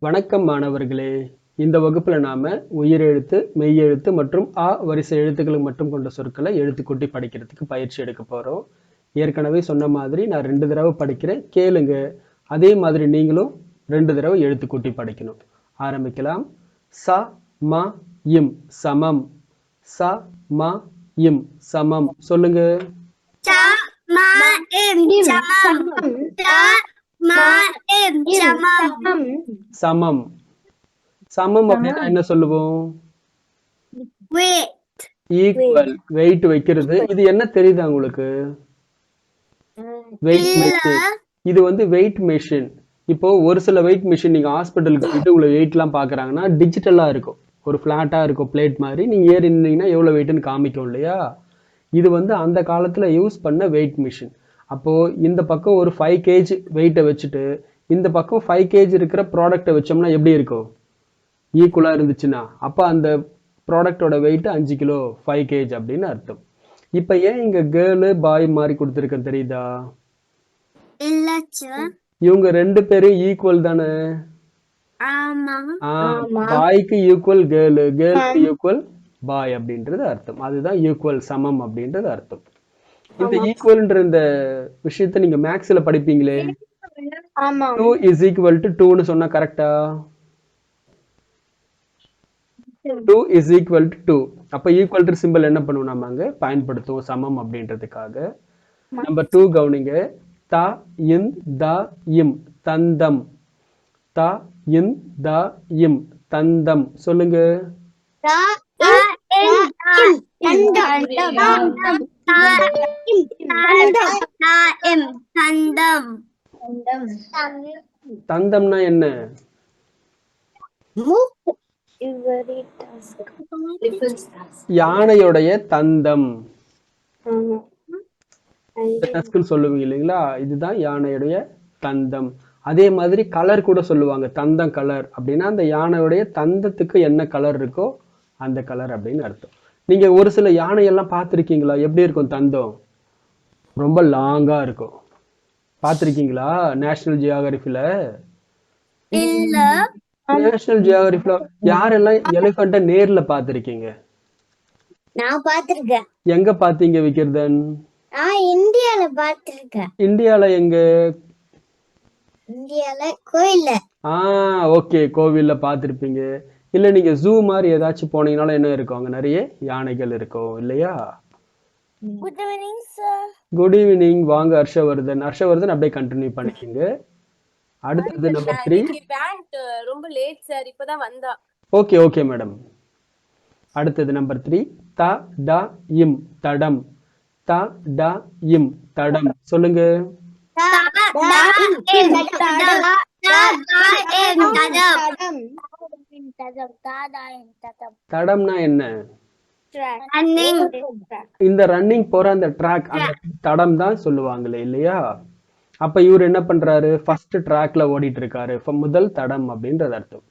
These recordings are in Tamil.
வணக்கம் மாணவர்களே. இந்த வகுப்புல நாம உயிரெழுத்து, மெய்யெழுத்து மற்றும் வரிசை எழுத்துக்களை மட்டும் கொண்ட சொற்களை எழுத்துக்கூட்டி படிக்கிறதுக்கு பயிற்சி எடுக்க போறோம். ஏற்கனவே சொன்ன மாதிரி நான் 2 தடவை படிக்கிறேன், கேளுங்க. அதே மாதிரி நீங்களும் 2 தடவை எழுத்துக்கூட்டி படிக்கணும். ஆரம்பிக்கலாம். ச ம இம் சமம். ச ம இம் சமம். சொல்லுங்க. சமம். சமம் அப்படின்னா என்ன சொல்லுவோம்? ஈக்குவல். வெயிட் வைக்கிறது. இது என்ன தெரியுதா உங்களுக்கு? Weight machine. இது வந்து வெயிட் மெஷின். இப்போ ஒரு சில வெயிட் மெஷின் நீங்க ஹாஸ்பிட்டலுக்கு போயிட்டு உங்களை வெயிட்லாம் பாக்குறாங்கன்னா டிஜிட்டலா இருக்கும். ஒரு பிளாட்டா இருக்கும் பிளேட் மாதிரி. நீங்க ஏறி நின்னீங்கன்னா எவ்வளவு வெயிட்னு காமிக்கும் இல்லையா? இது வந்து அந்த காலத்துல யூஸ் பண்ண வெயிட் மிஷின். அப்போ இந்த பக்கம் ஒரு 5 kg வெயிட்டை வச்சுட்டு இந்த பக்கம் 5 kg இருக்கிற ப்ராடக்ட்டை வச்சோம்னா எப்படி இருக்கும்? ஈக்குவலா இருந்துச்சுன்னா அப்ப அந்த ப்ராடக்டோட வெயிட் 5 கிலோ 5 kg அப்படின்னு அர்த்தம். இப்ப ஏன் இங்க கேர்ள் பாய் மாதிரி கொடுத்துருக்கேன் தெரியுதா? இவங்க 2 பேரும் ஈக்குவல் தானே. பாய்க்கு ஈக்குவல் கேர்ள், கேர்ளுக்கு ஈக்குவல் பாய் அப்படின்றது அர்த்தம். அதுதான் ஈக்குவல், சமம் அப்படின்றது அர்த்தம். இந்த ஈக்குவல்ன்ற இந்த விஷயத்தை நீங்க மேக்ஸ்ல படிப்பீங்களே. 2 is equal to 2ன்னு சொன்னா கரெக்டா? 2 is equal to 2. அப்ப ஈக்குவல் டு சிம்பிள் என்ன பண்ணுவோம் நம்ம அங்க பயன்படுத்துவோம் சமம் அப்படின்றதுக்காக. நம்பர் 2 கவனிங்க. த இன் த இம் தந்தம். த இன் த இம் தந்தம். சொல்லுங்க. தந்தம்னா என்ன? யானையுடைய தந்தம் சொல்லுவீங்க இல்லைங்களா? இதுதான் யானையுடைய தந்தம். அதே மாதிரி கலர் கூட சொல்லுவாங்க. தந்தம் கலர் அப்படின்னா அந்த யானையுடைய தந்தத்துக்கு என்ன கலர் இருக்கோ அந்த கலர் அப்படின்னு அர்த்தம். நீங்க ஒரு சில யானையெல்லாம் பார்த்திருக்கீங்களா? எப்படி இருக்கும் தந்தம்? ரொம்ப லாங்கா இருக்கும். பார்த்திருக்கீங்களா நேஷனல் ஜியோகிராஃபில? நேஷனல் ஜியோகிராஃபில யாரெல்லாம் எலிஃபண்ட்டை நேர்ல பார்த்திருக்கீங்க? நான் பார்த்திருக்கேன். எங்க பாத்தீங்க விக்கிர்தன்? இந்தியால பார்த்திருக்கேன். இந்தியால எங்க? இந்தியால கோயில்ல. ஓகே, கோவில்ல பார்த்திருப்பீங்க. இல்ல நீங்க ஜூ மாதிரி ஏதாச்சும் போனீங்கனாலும் என்ன இருக்கும்? அங்க நிறைய யானைகள் இருக்கும் இல்லையா? Good evening sir. Good evening. வாங்க ஹர்ஷவர்தன். ஹர்ஷவர்தன் அப்படியே கண்டினியூ பண்ணிக்கங்க. அடுத்தது நம்பர் 3. ரொம்ப லேட் சார், இப்பதான் வந்தா. Okay madam. அடுத்தது நம்பர் 3. த ட இம் தடம். த ட இம் தடம். சொல்லுங்க. தடம்னா என்ன? இந்த ரன்னிங் போற அந்த ட்ராக், அந்த தடம் தான் சொல்லுவாங்களே இல்லையா? அப்ப இவர் என்ன பண்றாரு? ஃபர்ஸ்ட் ட்ராக்ல ஓடிட்டு இருக்காரு. முதல் தடம் அப்படின்றது அர்த்தம்.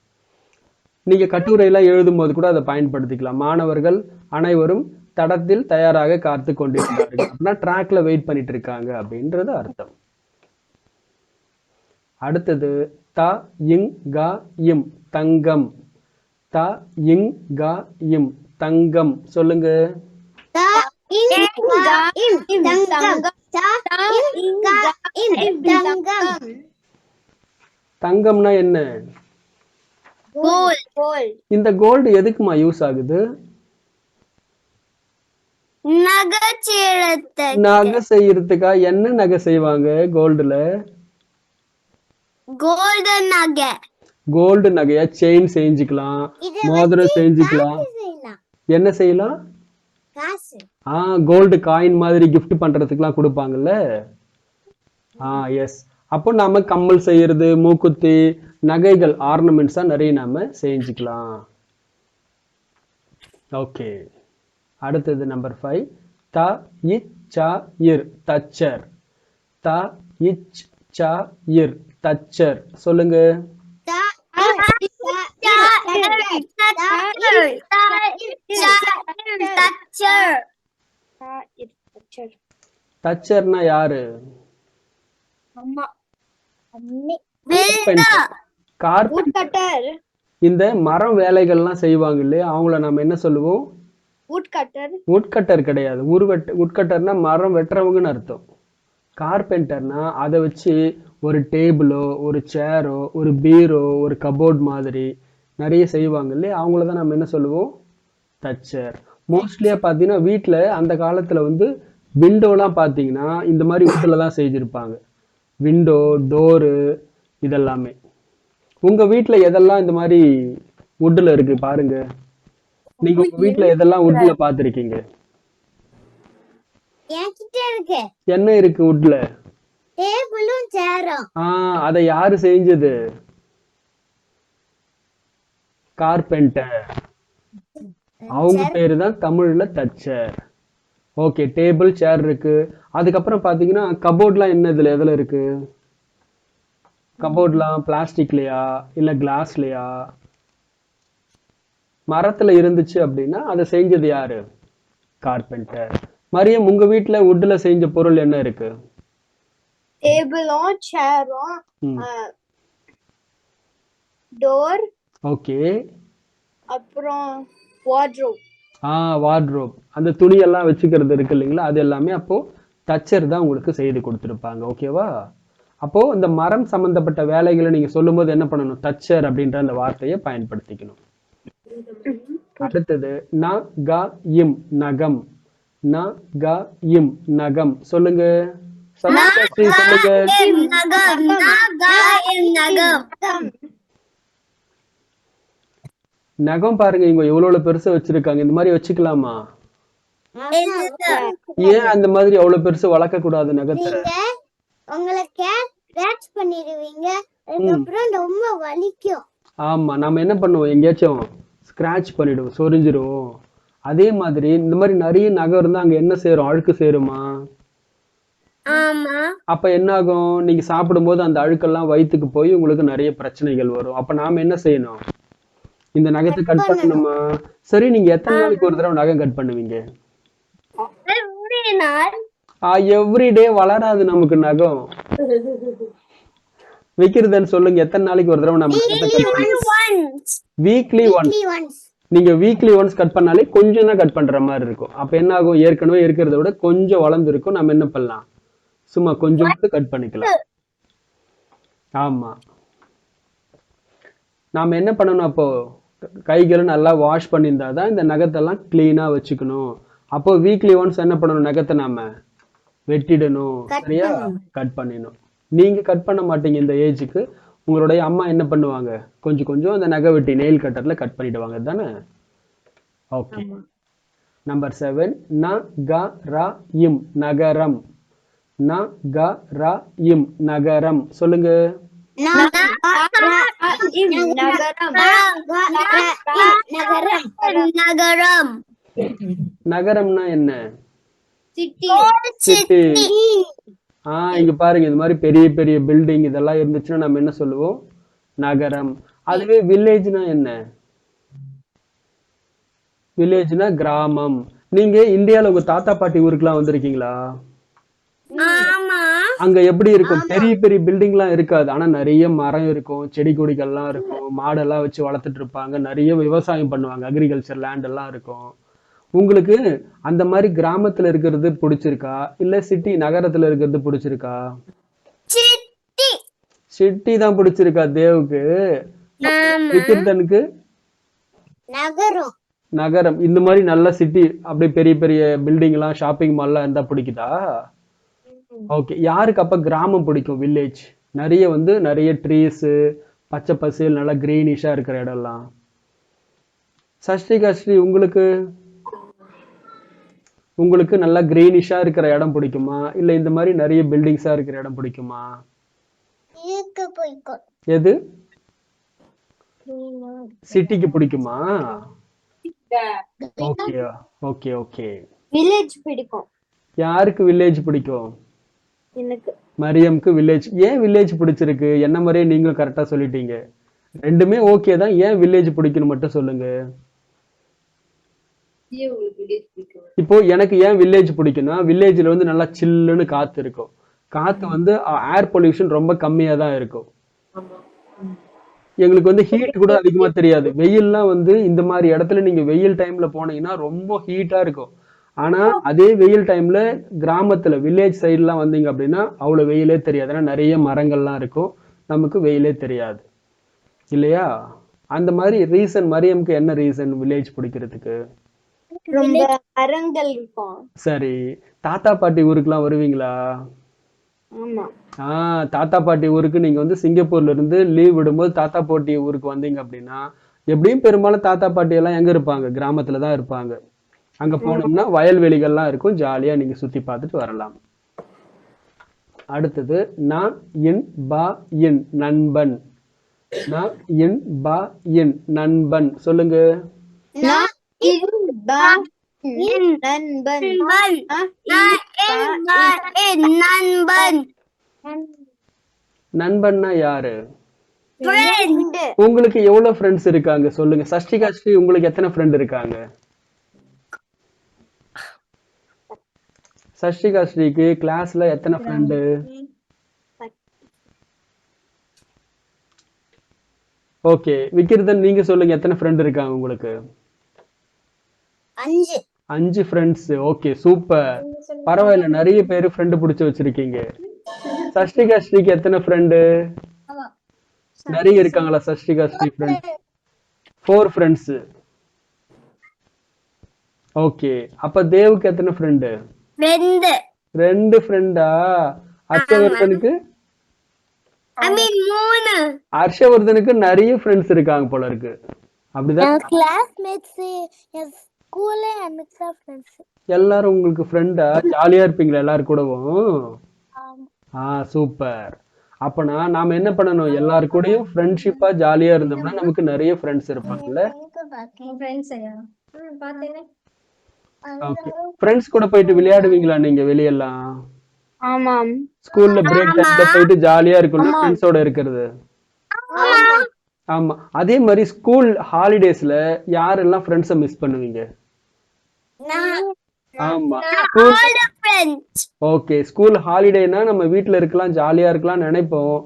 நீங்க கட்டுரையெல்லாம் எழுதும் போது கூட அதை பயன்படுத்திக்கலாம். மாணவர்கள் அனைவரும் தடத்தில் தயாராக காத்து கொண்டிருக்கிறார்கள் அப்படின்னா ட்ராக்ல வெயிட் பண்ணிட்டு இருக்காங்க அப்படின்றது அர்த்தம். அடுத்தது த இங் க இம் தங்கம். த இங் க இம் தங்கம். சொல்லுங்க. தங்கம்னா என்ன? இந்த கோல்டு எதுக்குமா யூஸ் ஆகுது? நகை செய்யறதுக்கா? என்ன நகை செய்வாங்க கோல்டுல? கோல்டு நகையா? செயின் செஞ்சுக்கலாம், மோதிரம் செஞ்சுக்கலாம். என்ன செய்யலாம்? கோல்டு காயின் மாதிரி கிஃப்ட் பண்றதுக்குலாம் கொடுப்பாங்கல்ல. எஸ். அப்போ நாம கம்மல் செய்யறது, மூக்குத்தி, நகைகள், ஆர்னமெண்ட்ஸா நிறைய நாம செஞ்சுக்கலாம். ஓகே. அடுத்தது நம்பர் 5. த இச் ச இர் தச்சர். த இச் ச இர் தச்சர். சொல்லுங்க. தச்சர்னா யாரு? கார்பெண்டர் woodcutter, இந்த மரம் வேலைகள்லாம் செய்வாங்க இல்லையா அவங்கள நம்ம என்ன சொல்லுவோம்? woodcutter, உட்கட்டர் கிடையாது. உட்கட்டர்னா மரம் வெட்டுறவங்கன்னு அர்த்தம். கார்பெண்டர்னா அதை வச்சு ஒரு டேபிளோ ஒரு சேரோ ஒரு பீரோ ஒரு கபோர்ட் மாதிரி நிறைய செய்வாங்க இல்லையா அவங்கள தான் நம்ம என்ன சொல்லுவோம்? தச்சர். மோஸ்ட்லியா பார்த்தீங்கன்னா வீட்டில் அந்த காலத்தில் வந்து விண்டோலாம் பார்த்தீங்கன்னா இந்த மாதிரி வுட்டில் தான் செஞ்சுருப்பாங்க. விண்டோ டோரு இதெல்லாமே. உங்கள் வீட்டில் எதெல்லாம் இந்த மாதிரி வுட்டில் இருக்கு பாருங்க. நீங்க உங்க வீட்டில் எதெல்லாம் வுட்டில் பார்த்துருக்கீங்க? என்கிட்ட இருக்கு என்ன இருக்கு வுட்ல? டேபிளும் சேரும். அதை யாரு செஞ்சது? கார்பெண்டர். அவங்க பேரு தான் தமிழ்ல தச்சர். ஓகே, டேபிள் சேர் இருக்கு. அதுக்கப்புறம் பாத்தீங்கன்னா கபோர்ட்லாம் என்ன இதுல எதுல இருக்கு? கபோர்ட்லாம் பிளாஸ்டிக்லயா இல்ல கிளாஸ்லயா? மரத்துல இருந்துச்சு அப்படின்னா அதை செஞ்சது யாரு? கார்பெண்டர். மரியம், உங்க வீட்டுல வுட்ல செஞ்ச பொருள் என்ன இருக்கு? table, chair, ம், door, ஓகே. அப்புறம் wardrobe. வார்ட்ரோப், அந்த துணியெல்லாம் வச்சுக்கிறது இருக்கு இல்லைங்களா, அது எல்லாமே அப்போ தச்சர் தான் உங்களுக்கு செய்து கொடுத்துருப்பாங்க. ஓகேவா? அப்போ இந்த மரம் சம்பந்தப்பட்ட வேலைகளை நீங்க சொல்லும்போது என்ன பண்ணணும்? தச்சர் அப்படின்ற அந்த வார்த்தையை பயன்படுத்திக்கணும். அடுத்தது ந க இம் நகம். ந க இம் நகம் சொல்லுங்க. சமீபஸ்ரீ சொல்லுங்க. நகம் நகம் நகம் பாருங்க, இவங்க எவ்வளவு பெருசா வச்சிருக்காங்க. இந்த மாதிரி வச்சுக்கலாமா? ஏன் அந்த மாதிரி அவ்வளவு பெருசு வளர்க்க கூடாது நகத்தை? நீங்க உங்களை கேட்ச் பண்ணிடுவீங்க, அதுக்கப்புறம் ரொம்ப வலிக்கும். ஆமா, நம்ம என்ன பண்ணுவோம்? எங்கேயாச்சும் ஸ்கிராச் பண்ணிடுவோம், சொரிஞ்சிருவோம். அதே மாதிரி இந்த மாதிரி நிறைய நகம் இருந்தா அங்க என்ன சேரும்? அழுக்கு சேருமா? ஆமா, அப்ப என்ன ஆகும்? நீங்க சாப்பிடும்போது அந்த அழுக்கெல்லாம் வயிற்றுக்கு போய் உங்களுக்கு நிறைய பிரச்சனைகள் வரும். அப்ப நாம என்ன செய்யணும்? இந்த நகத்தை கட் பண்ணணுமா? சரி, நீங்க எத்தனை நாளைக்கு ஒரு தடவை நகம் கட் பண்ணுவீங்க? every நாள் எவ்ரிடே வளராது நமக்கு நகம். வைக்கிறதுன்னு சொல்லுங்க. எத்தனை நாளைக்கு ஒரு தடவை நம்ம நகத்தை கட் பண்ணுவோம்? Weekly once. once. நீங்க வீக்லி ஒன்ஸ் கட் பண்ணாலே கொஞ்சம் தான் கட் பண்ற மாதிரி இருக்கும். அப்ப என்ன ஆகும்? ஏற்கனவே இருக்கிறத விட கொஞ்சம் வளர்ந்து இருக்கும். நம்ம என்ன பண்ணலாம்? சும்மா கொஞ்சம் மட்டும் கட் பண்ணிக்கலாம். ஆமா, நாம என்ன பண்ணணும்? அப்போ கைகளை நல்லா வாஷ் பண்ணியிருந்தா தான் இந்த நகத்தெல்லாம் கிளீனா வச்சுக்கணும். அப்போ வீக்லி ஒன்ஸ் என்ன பண்ணணும்? நகத்தை நாம வெட்டிடணும். சரியா? கட் பண்ணிடணும். நீங்க கட் பண்ண மாட்டீங்க இந்த ஏஜுக்கு. உங்களுடைய அம்மா என்ன பண்ணுவாங்க? கொஞ்சம் கொஞ்சம் அந்த நகை வெட்டி நெயில் கட்டர்ல கட் பண்ணிடுவாங்க தானே? ஓகே. நம்பர் 7 ந க ர இம் நகரம். ந க ர இம் நகரம் சொல்லுங்க. நகரம் நகரம்னா என்ன? City, city. இங்க பாருங்க, இந்த மாதிரி பெரிய பெரிய பில்டிங் இதெல்லாம் இருந்துச்சுன்னா நம்ம என்ன சொல்லுவோம்? நகரம். அதுவே வில்லேஜ்னா என்ன? வில்லேஜ்னா கிராமம். நீங்க இந்தியால உங்க தாத்தா பாட்டி ஊருக்குலாம் வந்திருக்கீங்களா? ஆமா, அங்க எப்படி இருக்கும்? பெரிய பெரிய பில்டிங்லாம் இருக்காது. ஆனா நிறைய மரம் இருக்கும், செடி கொடிகள்லாம் இருக்கும், மாடெல்லாம் வச்சு வளர்த்துட்டு இருப்பாங்க, நிறைய விவசாயம் பண்ணுவாங்க, அக்ரிகல்ச்சர் லேண்ட் எல்லாம் இருக்கும். உங்களுக்கு அந்த மாதிரி கிராமத்துல இருக்கிறது பிடிச்சிருக்கா இல்ல சிட்டி நகரத்துல இருக்கிறது பிடிச்சிருக்கா? சிட்டி. சிட்டி தான் பிடிச்சிருக்கா தேவுக்கு. விக்கிர்தனுக்கு நகரம். நகரம். இந்த மாதிரி நல்ல சிட்டி, அப்படியே பெரிய பெரிய பில்டிங் எல்லாம் ஷாப்பிங் மால்லாம் இருந்தா பிடிக்குதா? ஓகே. யாருக்கு அப்ப கிராமம் பிடிக்கும்? வில்லேஜ். நிறைய நிறைய ட்ரீஸ், பச்சை பசேல், நல்லா கிரீனிஷா இருக்கிற இடம்லாம். சஷ்டிகாஸ்ரீ, உங்களுக்கு நல்லா கிரீனிஷா இருக்கிற இடம் பிடிக்குமா இல்ல இந்த மாதிரி நிறைய பில்டிங்ஸா இருக்கிற இடம் பிடிக்குமா? இதுக்கு போய்க்கும். எது சிட்டிக்கு பிடிக்குமா? Okay okay okay. village பிடிக்கும் யாருக்கு வில்லேஜ் பிடிக்கும்? எனக்கு. மரியம்க்கு வில்லேஜ். ஏன் வில்லேஜ் பிடிச்சிருக்கு? என்ன மாதிரியே நீங்களும் கரெக்டா சொல்லிட்டீங்க. ரெண்டுமே ஓகே தான். ஏன் வில்லேஜ் பிடிக்கும்னு மட்டும் சொல்லுங்க. இப்போ எனக்கு ஏன் வில்லேஜ் பிடிக்கும்னா, வில்லேஜ்ல நல்லா சில்லுன்னு காத்து இருக்கும். காத்து ஏர் பொல்யூஷன் ரொம்ப கம்மியா தான் இருக்கும். எங்களுக்கு வந்து ஹீட் கூட அதிகமா தெரியாது. வெயில்லாம் வந்து இந்த மாதிரி இடத்துல நீங்க வெயில் டைம்ல போனீங்கன்னா ரொம்ப ஹீட்டா இருக்கும். ஆனா அதே வெயில் டைம்ல கிராமத்துல வில்லேஜ் சைடுலாம் வந்தீங்க அப்படின்னா அவ்வளவு வெயிலே தெரியாது. ஏன்னா நிறைய மரங்கள்லாம் இருக்கும். நமக்கு வெயிலே தெரியாது. இல்லையா? அந்த மாதிரி ரீசன் மரியம்க்கு என்ன ரீசன் வில்லேஜ் பிடிக்கிறதுக்கு? ரொம்ப மரங்கள் இருக்கும். சரி. தாத்தா பாட்டி ஊருக்குலாம் வருவீங்களா? ஆமா. தாத்தா பாட்டி ஊருக்கு நீங்க வந்து சிங்கப்பூர்ல இருந்து லீவ் விடும்போது தாத்தா பாட்டி ஊருக்கு வந்தீங்க அப்படின்னா எப்படியும் பெரும்பாலும் தாத்தா பாட்டி எல்லாம் எங்க இருப்பாங்க? கிராமத்துல தான் இருப்பாங்க. அங்க போனோம்னா வயல்வெளிகள்லாம் இருக்கும். ஜாலியா நீங்க சுத்தி பார்த்துட்டு வரலாம். அடுத்தது நான் இன் பா இன் நண்பன். நான் இன் பா இன் நண்பன் சொல்லுங்க. நான் இன் பா இன் நண்பன். நண்பன் நண்பன்னா யாரு? friend உங்களுக்கு எவ்வளவு ஃப்ரெண்ட்ஸ் இருக்காங்க சொல்லுங்க. சஷ்டிகா ஸ்ரீ உங்களுக்கு எத்தனை ஃப்ரெண்ட் இருக்காங்க? சஷ்டிகா ஸ்ரீக்கு கிளாஸ்ல எத்தனை ஃப்ரெண்டு? ஓகே. விக்கிரதன் நீங்க சொல்லுங்க எத்தனை ஃப்ரெண்ட் இருக்காங்க உங்களுக்கு? 5 5 ஃப்ரெண்ட்ஸ். Okay super. பரவாயில்ல நிறைய பேர் ஃப்ரெண்டு பிடிச்சு வச்சிருக்கீங்க. சஷ்டிகா ஸ்ரீக்கு எத்தனை ஃப்ரெண்டு? நிறைய இருக்காங்களா Sashtika Sri friend? 4 friends. Okay. அப்ப தேவுக்கு எத்தனை ஃப்ரெண்டு? 2 2 ஃப்ரெண்டா? ஹர்ஷவர்தனுக்கு? I mean 3 ஹர்ஷவர்தனுக்கு நிறைய ஃப்ரெண்ட்ஸ் இருக்காங்க போல இருக்கு. அப்படிதான்? என் கிளாஸ்மேட்ஸ் என் ஸ்கூல்ல எனக்கு ஃப்ரெண்ட்ஸ். எல்லாரும் உங்களுக்கு ஃப்ரெண்டா? ஜாலியா இருப்பீங்களா எல்லாரும் கூடவும்? சூப்பர். அப்பனா நாம என்ன பண்ணணும்? எல்லாரு கூடயும் ஃப்ரெண்ட்ஷிப்பா ஜாலியா இருந்தோம்னா நமக்கு நிறைய ஃப்ரெண்ட்ஸ் இருப்பாங்கல்ல. ஃப்ரெண்ட்ஸ் ஐயா பாத்தேனே. ஓகே. ஃப்ரெண்ட்ஸ் கூட போயிட்டு விளையாடுவீங்களா நீங்க வெளியெல்லாம்? ஆமாம். ஸ்கூல்ல பிரேக் டைம்ல போயிட்டு ஜாலியா இருக்கும்ல ஃப்ரெண்ட்ஸோட இருக்கிறது. ஆமா. அதே மாதிரி ஸ்கூல் ஹாலிடேஸ்ல யாரெல்லாம் ஃப்ரெண்ட்ஸை மிஸ் பண்ணுவீங்க? ஆமா. School friends okay. ஸ்கூல் ஹாலிடேனா நம்ம வீட்ல இருக்கலாம் ஜாலியா இருக்கலாம் நினைப்போம்.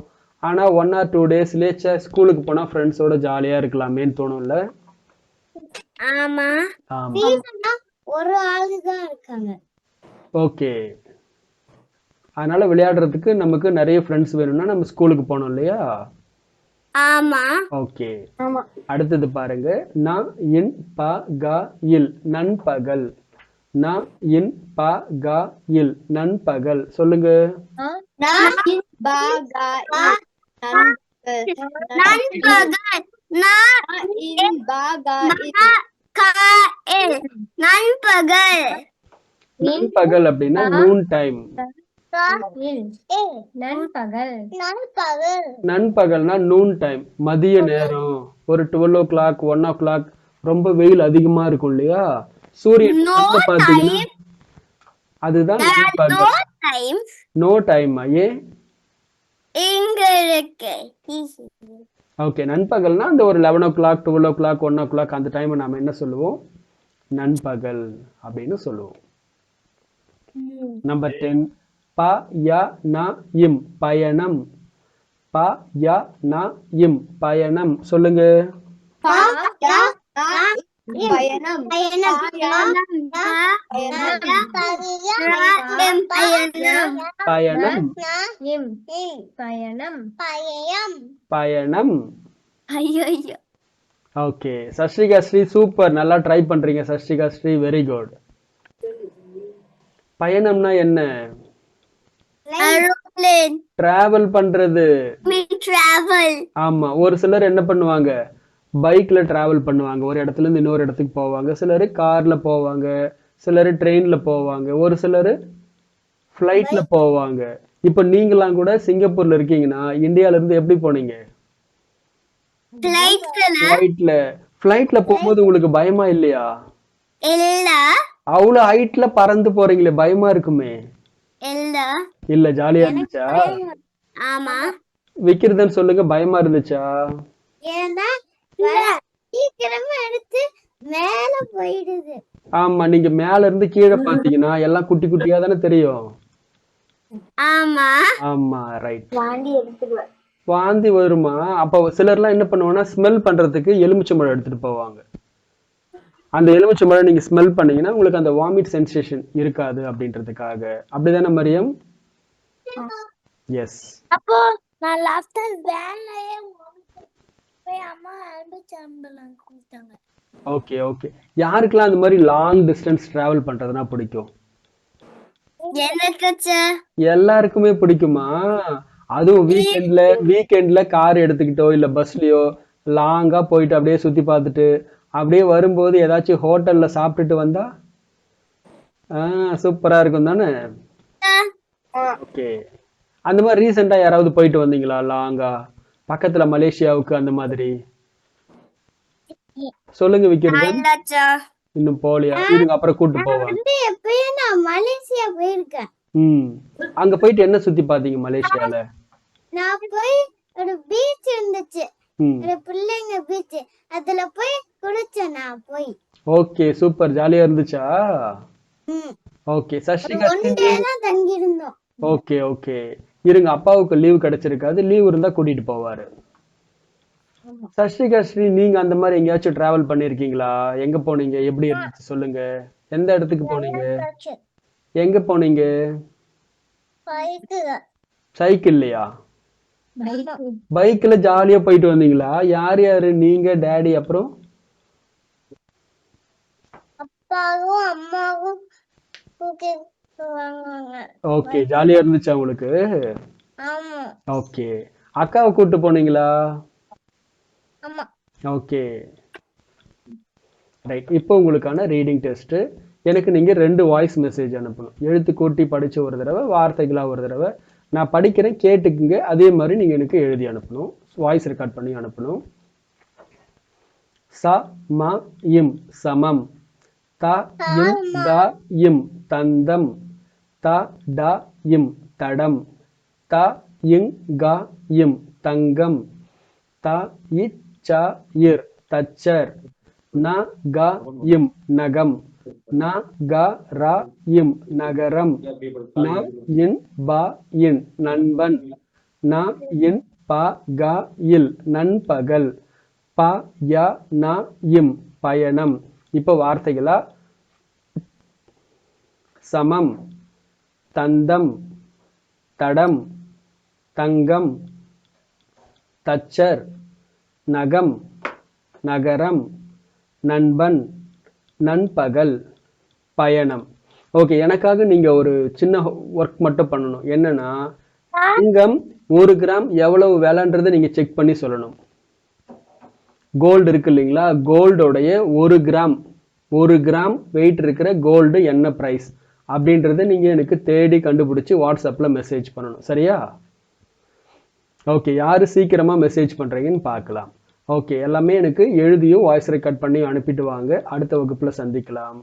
ஆனா 1 or 2 டேஸ்லயே ஸ்கூலுக்கு போனா ஃப்ரெண்ட்ஸோட ஜாலியா இருக்கலாமேன்னு தோணும்ல. ஆமா ஆமா. ஒரு ஆளு தான் இருக்காங்க. ஓகே. அதனால விளையாடுறதுக்கு நமக்கு நிறைய ஃப்ரெண்ட்ஸ் வேணும்னா நம்ம ஸ்கூலுக்கு போகணும் இல்லையா? ஆமா ஓகே. ஆமா. அடுத்தது பாருங்க. ந இன் ப க இல் நண்பகல். ந இன் ப க இல் நண்பகல் சொல்லுங்க. நான் இன் பா கா இன் நண்பகல் நான் இன் பா கா இன் நண்பகல் நண்பகல் அப்படின்னா நூன் டைம். நண்பகல் நண்பகல்னா நூன் டைம் மதிய நேரம். ஒரு 12 o'clock 1 o'clock ரொம்ப வெயில் அதிகமா இருக்கும் இல்லையா? சூரியன் வந்து பாத்தீங்கன்னா அதுதான் நண்பகல். No time. ஏன்? இங்க இருக்கு. ஓகே. நண்பகல்னா அந்த ஒரு 11 o'clock 12 o'clock 1 o'clock அந்த டைம் நாம என்ன சொல்லுவோம்? நண்பகல் அப்படின்னு சொல்லுவோம். நம்பர் 10 ப ய ந இம் பயணம். ப ய ந இம் பயணம் சொல்லுங்க. பயணம். பயணம். பயணம். ஐயோ ஓகே. சஷ்டிகா ஸ்ரீ சூப்பர். நல்லா ட்ரை பண்றீங்க சஷ்டிகா ஸ்ரீ. Very good. பயணம்னா என்ன? aeroplane டிராவல் பண்றது. travel ஆமா. ஒரு சிலர் என்ன பண்ணுவாங்க? பைக்ல டிராவல் பண்ணுவாங்க. ஒரு இடத்துல இருந்து இன்னொரு இடத்துக்கு போவாங்க. சிலர் கார்ல போவாங்க. சிலர் ட்ரெயின்ல போவாங்க. ஒரு சிலர் ஃப்ளைட்ல போவாங்க. இப்போ நீங்களாம் கூட சிங்கப்பூர்ல இருக்கீங்கன்னா இந்தியால இருந்து எப்படி போனீங்க? ஃப்ளைட்ல. ஃப்ளைட்ல போகும்போது உங்களுக்கு பயமா இல்லையா? இல்ல அவ்வளவு ஹைட்ல பறந்து போறீங்களே பயமா இருக்குமே. இல்ல இல்ல ஜாலியா இருந்துச்சா? ஆமா விக்கிரதன் சொல்லுங்க. பயமா இருந்துச்சா? ஏன்னா சீக்கிரமா எடுத்து மேல போயிடுது. ஆமா. நீங்க மேல இருந்து கீழே பாத்தீங்கன்னா எல்லாம் குட்டி குட்டியா தானே தெரியும். ஆமா ஆமா ரைட். வாண்டி எடுத்துடுவேன். வாந்தி வருமா? அப்போ சிலர்லாம் என்ன பண்ணுவாங்கன்னா ஸ்மெல் பண்றதுக்கு எலுமிச்சம்பழம் எடுத்துட்டு போவாங்க. அந்த எலுமிச்சம்பழம் நீங்க ஸ்மெல் பண்ணீங்கன்னா உங்களுக்கு அந்த வாமிட் சென்சேஷன் இருக்காது அப்படின்றதுக்காக. அப்படிதானே மரியம்? எஸ். அப்போ நான் லாஸ்ட் டைம் வேலையே போய் அம்மா எலுமிச்சம்பழம் கொடுத்தாங்க. Okay okay. யாருக்கெல்லாம் அந்த மாதிரி லாங் டிஸ்டன்ஸ் டிராவல் பண்றதுனா பிடிக்கும்? எனக்கு எல்லாருக்குமே பிடிக்குமா? அதுவும் வீக்கெண்ட்ல கார் எடுத்துக்கிட்டோ இல்ல பஸ்லயோ லாங்கா போயிட்டு அப்படியே சுத்தி பார்த்துட்டு அப்படியே வரும்போது ஏதாச்சும் ஹோட்டல்ல சாப்பிட்டுட்டு வந்தா சூப்பரா இருக்கும் தானே? ஓகே. அந்த மாதிரி ரீசெண்டா யாராவது போயிட்டு வந்தீங்களா லாங்கா? பக்கத்துல மலேசியாவுக்கு அந்த மாதிரி? சொல்லுங்க விக்ரதன். இன்னும் போலியா? இருங்க அப்புறம் கூட்டு போவாங்க. எப்பயும் நான் மலேசியா போயிருக்கேன். அங்க போயிட்டு என்ன சுத்தி பாத்தீங்க மலேசியால? நான் போய் ஒரு பீச் இருந்துச்சு, ஒரு பிள்ளைங்க பீச், அதுல போய் குளிச்சேன் நான் போய். Okay super. ஜாலியா இருந்துச்சா? ஓகே. சஷ்டிகா தான் தங்கி இருந்தோம். Okay okay. இருங்க அப்பாவுக்கு லீவ் கிடைச்சிருக்காது, லீவ் இருந்தா கூட்டிட்டு போவாரு. சஷ்டிகா ஸ்ரீ, நீங்க அந்த மாதிரி எங்கேயாச்சும் டிராவல் பண்ணிருக்கீங்களா? எங்க போனீங்க? எப்படி இருந்துச்சு சொல்லுங்க. எந்த இடத்துக்கு போனீங்க? எங்க போனீங்க? சைக்கிள்லையா? பைக்ல ஜாலியா போயிட்டு வந்தீங்களா? யார் யாரு? நீங்க, டாடி, அப்புறம் அப்பாவும் அம்மாவும் ஓகே. ஜாலியா இருந்துச்சா உங்களுக்கு? ஆமா. ஓகே. அக்காவை கூட்டு போனீங்களா? ஆமா. Okay right. இப்போ உங்களுக்கான ரீடிங் டெஸ்ட். எனக்கு நீங்க 2 வாய்ஸ் மெசேஜ் அனுப்பணும். எழுத்து கூட்டி படிச்சு ஒரு தடவை, வார்த்தைகளா ஒரு தடவை. நான் படிக்கிறேன், கேட்டுக்குங்க. அதே மாதிரி நீங்க எனக்கு எழுதி அனுப்பணும், வாய்ஸ் ரெக்கார்ட் பண்ணி அனுப்பணும். ச ம இம் சமம். த இம் த இம் தந்தம். த ட இம் தடம். த இங் க இம் தங்கம். த இச் ச இர் தச்சர். ந க இம் நகம். ந க ர இம் நகரம். ந இன் ப இன் நண்பன். ந இன் ப க இல் நண்பகல். ப ய ந இம் பயணம். இப்போ வார்த்தைகளா? சமம், தந்தம், தடம், தங்கம், தச்சர், நகம், நகரம், நண்பன், நண்பகல், பயணம். ஓகே. எனக்காக நீங்க ஒரு சின்ன ஒர்க் மட்டும் பண்ணணும். என்னன்னா தங்கம் 1 கிராம் எவ்வளவு விலைன்றதை நீங்க செக் பண்ணி சொல்லணும். கோல்டு இருக்கு இல்லைங்களா? கோல்டோடைய 1 கிராம் வெயிட் இருக்கிற கோல்டு என்ன பிரைஸ் அப்படின்றத நீங்க எனக்கு தேடி கண்டுபிடிச்சு வாட்ஸ்அப்ல மெசேஜ் பண்ணணும். சரியா? ஓகே. யாரு சீக்கிரமா மெசேஜ் பண்றீங்கன்னு பார்க்கலாம். ஓகே. எல்லாமே எனக்கு எழுதியும் வாய்ஸ் ரெக்கார்ட் பண்ணி அனுப்பிட்டு வாங்க. அடுத்த வகுப்புல சந்திக்கலாம்.